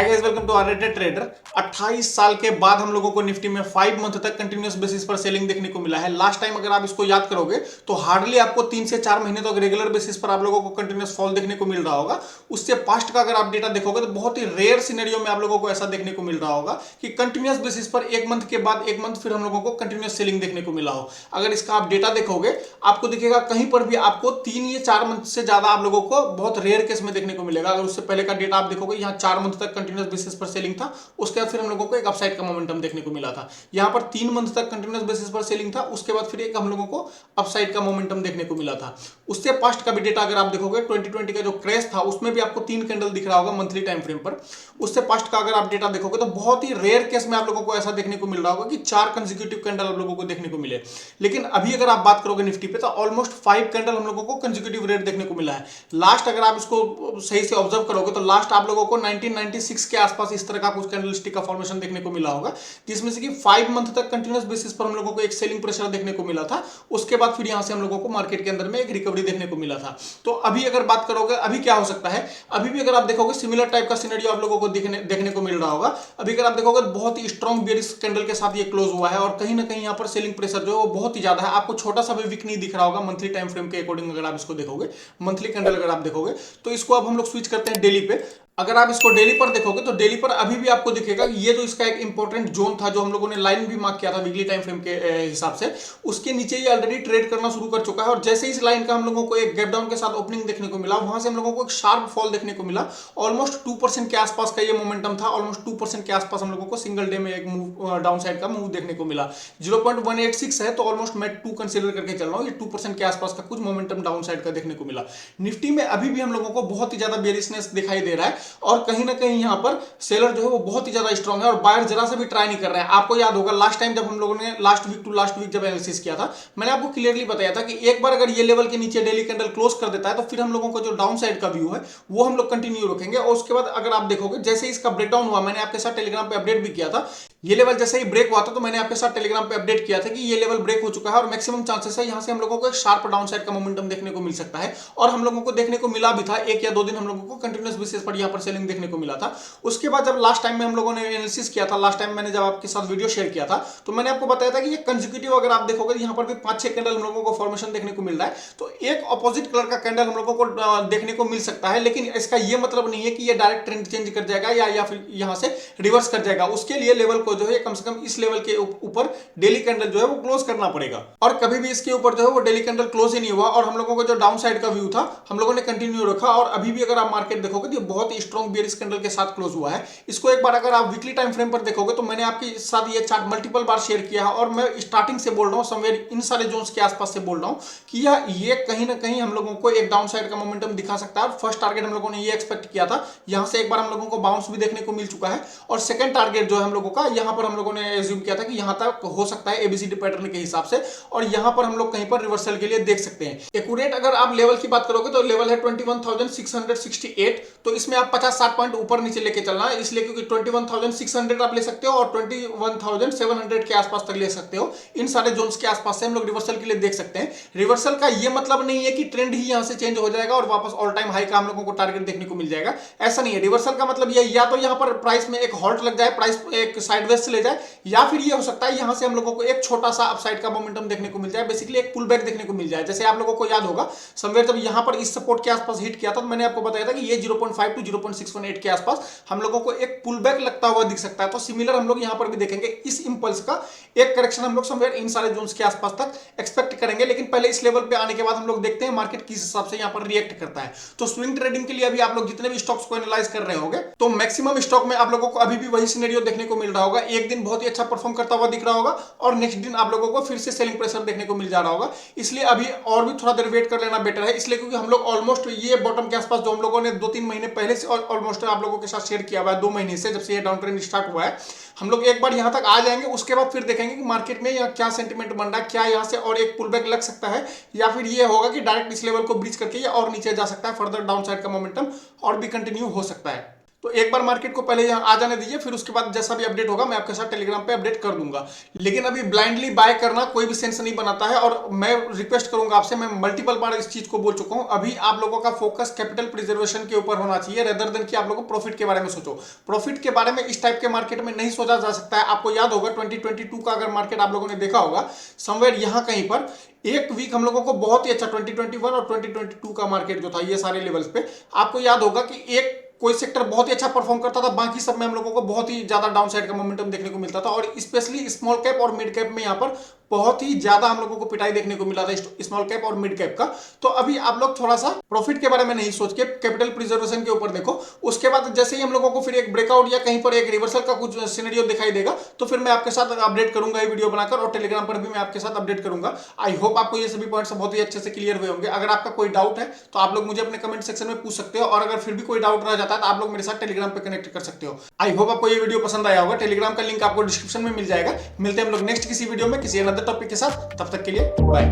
Hi guys, welcome to R rated trader. 28 साल के बाद हम लोगों को निफ्टी में 5 मंथ तक कंटिन्यूअस बेसिस पर सेलिंग देखने को मिला है। लास्ट टाइम अगर आप इसको याद करोगे तो हार्डली आपको 3 से 4 महीने तक रेगुलर बेसिस पर आप लोगों को कंटिन्यूअस फॉल देखने को मिल रहा होगा। उससे पास्ट का अगर आप डेटा देखोगे तो बहुत ही रेयर सिनेरियो में आप लोगों को ऐसा देखने को मिल रहा होगा कि कंटिन्यूअस बेसिस पर एक मंथ के बाद एक मंथ फिर हम लोगों को कंटिन्यूअस सेलिंग देखने को मिला हो। अगर इसका आप डेटा देखोगे आपको दिखेगा कहीं पर भी आपको 3 या 4 मंथ से ज्यादा आप लोगों को बहुत रेयर केस में देखने को मिलेगा। अगर उससे पहले का डेटा आप देखोगे यहाँ 4 मंथ तक कंटिन्यूअस बेसिस पर सेलिंग था, उसके बाद फिर हम लोगों को एक अपसाइड का मोमेंटम देखने को मिला था। यहाँ पर 3 मंथ तक कंटिन्यूअस बेसिस पर सेलिंग था, उसके बाद फिर एक हम लोगों को अपसाइड का मोमेंटम देखने को मिला था। उससे पास्ट का भी डेटा अगर आप देखोगे 2020 का जो क्रैश था उसमें भी आपको 3 कैंडल दिख रहा होगा मंथली टाइम फ्रेम पर। उससे पास्ट का अगर आप डेटा देखोगे तो बहुत ही रेयर केस में आप लोगों को ऐसा देखने को मिल रहा होगा कि 4 कंसेक्यूटिव कैंडल आप लोगों को देखने को मिले। लेकिन अभी अगर आप बात करोगे निफ्टी पे तो ऑलमोस्ट 5 कैंडल हम लोगों को कंसेक्यूटिव रेट देखने को मिला है। लास्ट अगर आप इसको सही से ऑब्जर्व करोगे तो लास्ट आप लोगों को 1996 के आसपास इस तरह का कुछ कैंडलस्टिक का फॉर्मेशन देखने को मिला होगा, जिसमें से कि 5 मंथ तक कंटिन्यूअस बेसिस पर हम लोगों को एक सेलिंग प्रेशर देखने को मिला था। उसके बाद फिर यहां से हम लोगों को मार्केट के अंदर में एक रिकवरी देखने को मिला था। तो अभी अगर बात करोगे अभी क्या हो सकता है, अभी भी अगर आप देखोगे सिमिलर टाइप का सिनेरियो आप लोगों को देखने को मिल रहा होगा। अभी अगर आप देखोगे बहुत ही स्ट्रॉन्ग बेयरिश कैंडल के साथ ये क्लोज हुआ है और कहीं ना कहीं यहां पर सेलिंग प्रेशर जो है वो बहुत ही ज्यादा है। आपको छोटा सा भी वीक नहीं दिख रहा होगा मंथली टाइम फ्रेम के अकॉर्डिंग। अगर आप इसको देखोगे मंथली कैंडल अगर आप देखोगे तो इसको अब हम लोग स्विच करते हैं डेली पे। अगर आप इसको डेली पर देखोगे तो डेली पर अभी भी आपको दिखेगा कि ये जो इसका एक इंपॉर्टेंट जोन था जो हम लोगों ने लाइन भी मार्क किया था वीकली टाइम फ्रेम के हिसाब से, उसके नीचे ये ऑलरेडी ट्रेड करना शुरू कर चुका है। और जैसे इस लाइन का हम लोगों को एक गैप डाउन के साथ ओपनिंग देखने को मिला, वहां से हम लोगों को एक शार्प फॉल देखने को मिला। ऑलमोस्ट 2% के आसपास का ये मोमेंटम था। ऑलमोस्ट 2% के आसपास हम लोगों को सिंगल डे में एक मूव डाउन साइड का मूव देखने को मिला। 0.186 है तो ऑलमोस्ट मैं 2 कंसिडर करके चल रहा हूँ। ये 2% के आसपास का कुछ मोमेंटम डाउन साइड का देखने को मिला। निफ्टी में अभी भी हम लोगों को बहुत ही ज्यादा बेरिशनेस दिखाई दे रहा है और कहीं ना कहीं यहां पर सेलर जो है वो बहुत ही ज्यादा स्ट्रांग है और बायर जरा से भी ट्राई नहीं कर रहे हैं। आपको याद होगा लास्ट टाइम जब हम लोगों ने last week to last week जब एनालिसिस किया था, मैंने आपको क्लियरली बताया था कि एक बार अगर ये लेवल के नीचे डेली कैंडल क्लोज कर देता है तो फिर हम लोगों को जो डाउन साइड का व्यू है वो हम लोग कंटिन्यू रखेंगे। और उसके बाद अगर आप देखोगे जैसे इसका ब्रेकडाउन हुआ, मैंने आपके साथ टेलीग्राम पे अपडेट भी किया था। ये लेवल जैसे ही ब्रेक हुआ था तो मैंने आपके साथ टेलीग्राम पे अपडेट किया था कि ये लेवल ब्रेक हो चुका है और मैक्सिमम चांसेस है यहां से हम लोगों को एक शार्प डाउन साइड का मोमेंटम देखने को मिल सकता है। और हम लोगों को देखने को मिला भी था, 1 या 2 दिन हम लोगों को कंटिन्यूअस बेसिस पर यहां पर सेलिंग देखने को मिला था। उसके बाद जब लास्ट टाइम में हम लोगों ने एनालिसिस किया था, लास्ट टाइम मैंने जब आपके साथ वीडियो शेयर किया था तो मैंने आपको बताया था कि ये कंसेक्यूटिव अगर आप देखोगे यहां पर भी 5-6 कैंडल हम लोगों को फॉर्मेशन देखने को मिल रहा है। तो एक ऑपोजिट कलर का कैंडल हम लोगों को देखने को मिल सकता है, लेकिन इसका ये मतलब नहीं है कि ये डायरेक्ट ट्रेंड चेंज कर जाएगा या फिर यहां से रिवर्स कर जाएगा। उसके लिए लेवल को जो है कम से कम इस लेवल के ऊपर डेली कैंडल जो है वो क्लोज करना पड़ेगा। और कभी भी इसके ऊपर जो है वो डेली कैंडल क्लोज ही नहीं हुआ और हम लोगों को जो डाउन साइड का व्यू था हम लोगों ने कंटिन्यू रखा। और अभी भी अगर आप मार्केट देखोगे तो बहुत ही स्ट्रॉन्ग बेयरिश कैंडल के साथ क्लोज हुआ है। इसको एक बार अगर आप वीकली टाइम फ्रेम पर देखोगे तो मैंने आपके साथ ये चार्ट मल्टीपल बार शेयर किया है और मैं स्टार्टिंग से बोल रहा हूं, समवेयर इन सारे जोन्स के आसपास से बोल रहा हूं कि ये कहीं ना कहीं हम लोगों को एक डाउन साइड का मोमेंटम दिखा सकता है। और फर्स्ट टारगेट हम लोगों ने ये एक्सपेक्ट किया था, यहां से एक बार हम लोगों को बाउंस भी देखने को मिल चुका है। और सेकंड टारगेट जो है हम लोगों का यहां पर हम लोगों ने एज्यूम किया था कि यहां तक हो सकता है एबीसीडी पैटर्न के हिसाब से, और यहां पर हम लोग कहीं पर रिवर्सल के लिए देख सकते हैं। एक्यूरेट अगर आप लेवल की बात करोगे तो लेवल है 21,668, तो इसमें आप 50-60 पॉइंट ऊपर नीचे लेके चलना है, इसलिए क्योंकि 21,600 आप ले सकते हो और 21,700 के आसपास तक ले सकते हो। इन सारे जोन्स के आसपास से हम लोग रिवर्सल के लिए देख सकते हैं। रिवर्सल का ये मतलब नहीं है कि ट्रेंड ही यहां से चेंज हो जाएगा और वापस ऑल टाइम हाई का हम लोगों को टारगेट देखने को मिल जाएगा, ऐसा नहीं है। रिवर्सल का मतलब ये या तो यहां पर प्राइस में एक हॉल्ट लग जाए, प्राइस एक साइडवेज से ले जाए, या फिर ये हो सकता है यहां से हम लोगों को एक छोटा सा अपसाइड का मोमेंटम देखने को मिल जाए, बेसिकली एक पुल बैक देखने को मिल जाए। जैसे आप लोगों को याद होगा समवेयर जब यहां पर इस सपोर्ट के आसपास हिट किया था तो मैंने आपको बताया था कि ये 0.5 to 0.618 के आसपास हम लोगों को एक पुल बैक लगता हुआ दिख सकता है। तो सिमिलर हम लोग यहां पर भी देखेंगे, इस इंपल्स का एक करेक्शन हम लोग समवेयर इन सारे जोन्स के आसपास तक एक्सपेक्ट करेंगे। लेकिन पहले इस लेवल पे आने के बाद हम लोग देखते हैं मार्केट किस हिसाब से यहां पर रिएक्ट करता है। तो स्विंग ट्रेडिंग के लिए अभी आप लोग जितने भी स्टॉक्स को एनालाइज कर रहे होंगे तो मैक्सिमम स्टॉक में आप लोगों को अभी भी वही सिनेरियो देखने को मिल रहा होगा। एक दिन बहुत ही अच्छा परफॉर्म करता हुआ दिख रहा होगा और नेक्स्ट दिन आप लोगों को फिर से सेलिंग प्रेशर देखने को मिल जा रहा होगा। इसलिए अभी और भी थोड़ा देर वेट कर लेना बेटर है, इसलिए क्योंकि हम लोग ऑलमोस्ट ये बॉटम के आसपास जो हम लोगों ने 2-3 महीने पहले से ऑलमोस्ट आप लोगों के साथ शेयर किया हुआ है, 2 महीने से जब से ये डाउन ट्रेंड स्टार्ट हुआ है, हम लोग एक बार यहां तक आ जाएंगे। उसके बाद फिर देखेंगे कि मार्केट में क्या सेंटीमेंट बन रहा है, क्या यहां से और एक पुल बैक लग सकता है या फिर ये होगा कि डायरेक्ट इस लेवल को ब्रीच करके ये और नीचे जा सकता है, फर्दर डाउन साइड का मोमेंटम और भी कंटिन्यू हो सकता है। तो एक बार मार्केट को पहले यहाँ आ जाने दीजिए, फिर उसके बाद जैसा भी अपडेट होगा मैं आपके साथ टेलीग्राम पे अपडेट कर दूंगा। लेकिन अभी ब्लाइंडली बाय करना कोई भी सेंस नहीं बनाता है, और मैं रिक्वेस्ट करूंगा आपसे, मैं मल्टीपल बार इस चीज को बोल चुका हूं, अभी आप लोगों का फोकस कैपिटल प्रिजर्वेशन के ऊपर होना चाहिए, रेदर देन कि आप लोगों प्रॉफिट के बारे में सोचो। प्रॉफिट के बारे में इस टाइप के मार्केट में नहीं सोचा जा सकता है। आपको याद होगा 2022 का अगर मार्केट आप लोगों ने देखा होगा, समवेयर यहां कहीं पर एक वीक हम लोगों को बहुत ही अच्छा 2021 और 2022 का मार्केट जो था ये सारे लेवल्स पे, आपको याद होगा कि एक कोई सेक्टर बहुत ही अच्छा परफॉर्म करता था, बाकी सब में हम लोगों को बहुत ही ज्यादा डाउन साइड का मोमेंटम देखने को मिलता था, और स्पेशली स्मॉल कैप और मिड कैप में यहाँ पर बहुत ही ज्यादा हम लोगों को पिटाई देखने को मिला था स्मॉल कैप और मिड कैप का। तो अभी आप लोग थोड़ा सा प्रॉफिट के बारे में नहीं सोच के कैपिटल प्रिजर्वेशन के ऊपर देखो। उसके बाद जैसे ही हम लोगों को फिर एक ब्रेकआउट या कहीं पर एक रिवर्सल का कुछ सिनेरियो दिखाई देगा, तो फिर मैं आपके साथ अपडेट करूंगा ये वीडियो बनाकर, और टेलीग्राम पर भी मैं आपके साथ अपडेट करूंगा। आई होप आपको ये सभी पॉइंट्स बहुत ही अच्छे से क्लियर हुए होंगे। अगर आपका कोई डाउट है तो आप लोग मुझे अपने कमेंट सेक्शन में पूछ सकते हो, और अगर फिर भी कोई डाउट रह जाता है तो आप लोग मेरे साथ टेलीग्राम पे कनेक्ट कर सकते हो। आई होप आपको ये वीडियो पसंद आया होगा। टेलीग्राम का लिंक आपको डिस्क्रिप्शन में मिल जाएगा। मिलते हैं हम लोग नेक्स्ट किसी वीडियो में किसी अनदर टॉपिक के साथ। तब तक के लिए बाय।